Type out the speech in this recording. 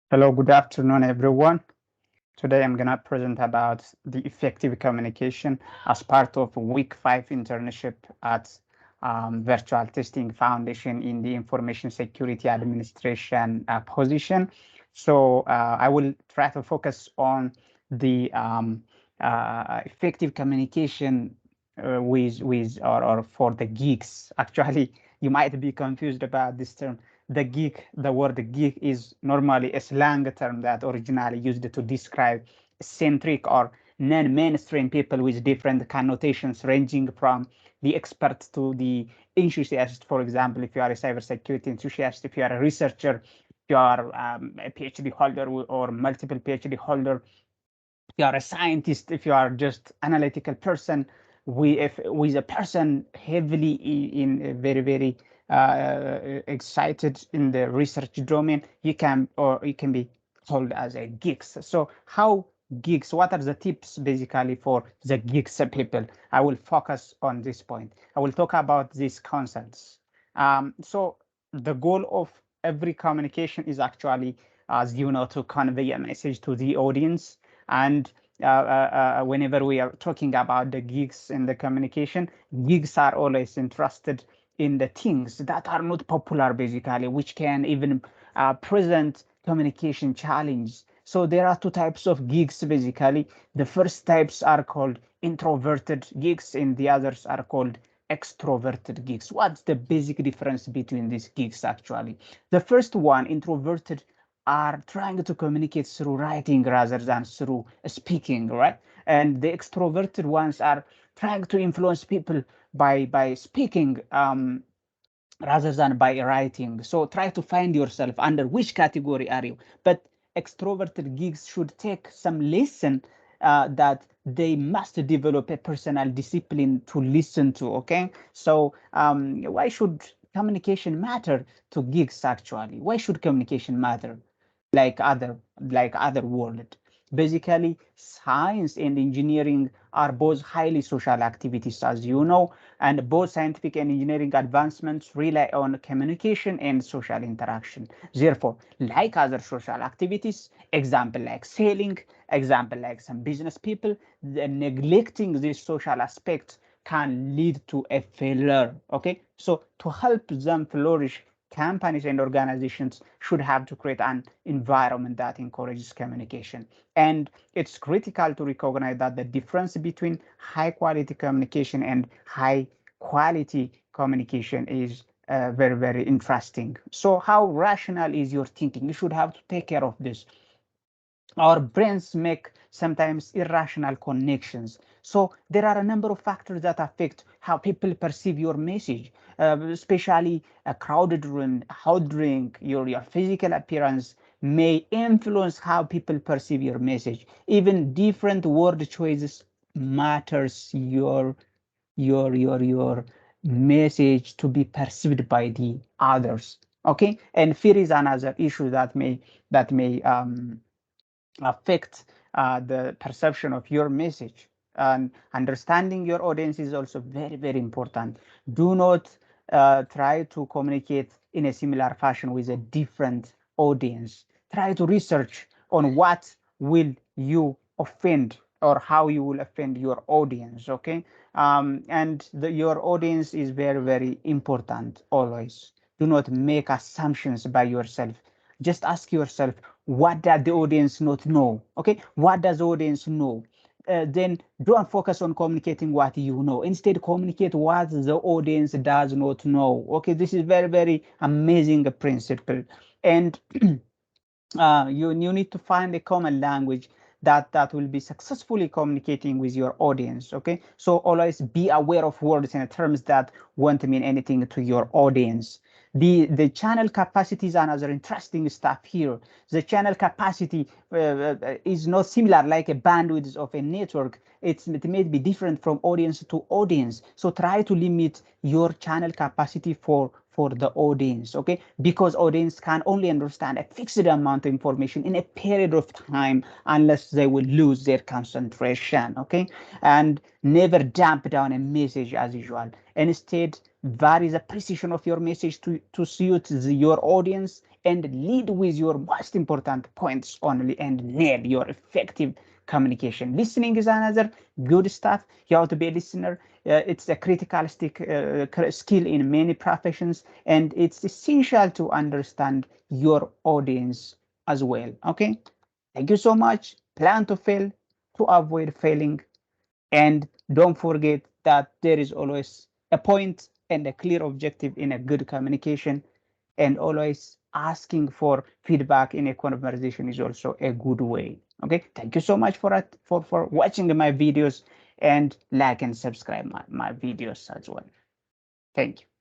Hello, good afternoon, everyone. Today I'm going to present about the effective communication as part of week 5 internship at Virtual Testing Foundation in the Information Security Administration position. So I will try to focus on the effective communication with or for the geeks. Actually, you might be confused about this term. The word geek is normally a slang term that originally used to describe eccentric or non-mainstream people with different connotations ranging from the expert to the enthusiast. For example, if you are a cybersecurity enthusiast, if you are a researcher, if you are a PhD holder or multiple PhD holder, if you are a scientist, if you are just analytical person, if with a person heavily in a very excited in the research domain, you can be called as a geeks. So how geeks? What are the tips basically for the geeks people? I will focus on this point. I will talk about these concepts. So the goal of every communication is actually, as you know, to convey a message to the audience. And whenever we are talking about the geeks in the communication, geeks are always interested in the things that are not popular, basically, which can even present communication challenge. So there are two types of geeks, basically. The first types are called introverted geeks, and the others are called extroverted geeks. What's the basic difference between these geeks, actually? The first one, introverted, are trying to communicate through writing rather than through speaking, right? And the extroverted ones are trying to influence people by speaking rather than by writing. So try to find yourself under which category are you. But extroverted geeks should take some lesson that they must develop a personal discipline to listen to. Okay, so why should communication matter to geeks actually? Why should communication matter? Like other world. Basically, science and engineering are both highly social activities, as you know, and both scientific and engineering advancements rely on communication and social interaction. Therefore, like other social activities, example like sailing, example like some business people, the neglecting this social aspect can lead to a failure. Okay, so to help them flourish, companies and organizations should have to create an environment that encourages communication. And it's critical to recognize that the difference between high quality communication and high quality communication is very interesting. So how rational is your thinking? You should have to take care of this. Our brains make sometimes irrational connections. So there are a number of factors that affect how people perceive your message, especially a crowded room, hot drink, your physical appearance may influence how people perceive your message. Even different word choices matters your message to be perceived by the others. Okay, and fear is another issue that may affect the perception of your message. And understanding your audience is also very important. Do not try to communicate in a similar fashion with a different audience. Try to research on what will you offend or how you will offend your audience. Okay, and your audience is very important always. Do not make assumptions by yourself. Just ask yourself, what does the audience not know? Okay, what does the audience know? Then don't focus on communicating what you know. Instead, communicate what the audience does not know. Okay, this is very amazing principle. And you need to find a common language that will be successfully communicating with your audience. Okay, so always be aware of words and terms that won't mean anything to your audience. The channel capacity is another interesting stuff here. The channel capacity is not similar like a bandwidth of a network. It may be different from audience to audience. So try to limit your channel capacity for for the audience, okay? Because audience can only understand a fixed amount of information in a period of time unless they will lose their concentration, okay? And never dump down a message as usual. Instead, vary the precision of your message to suit your audience, and lead with your most important points only, and nail your effective communication. Listening is another good stuff. You have to be a listener. It's a critical skill in many professions, and it's essential to understand your audience as well. Okay, thank you so much. Plan to fail to avoid failing, and don't forget that there is always a point and a clear objective in a good communication, and always asking for feedback in a conversation is also a good way. Okay, thank you so much for watching my videos, and like and subscribe my videos as well. Thank you.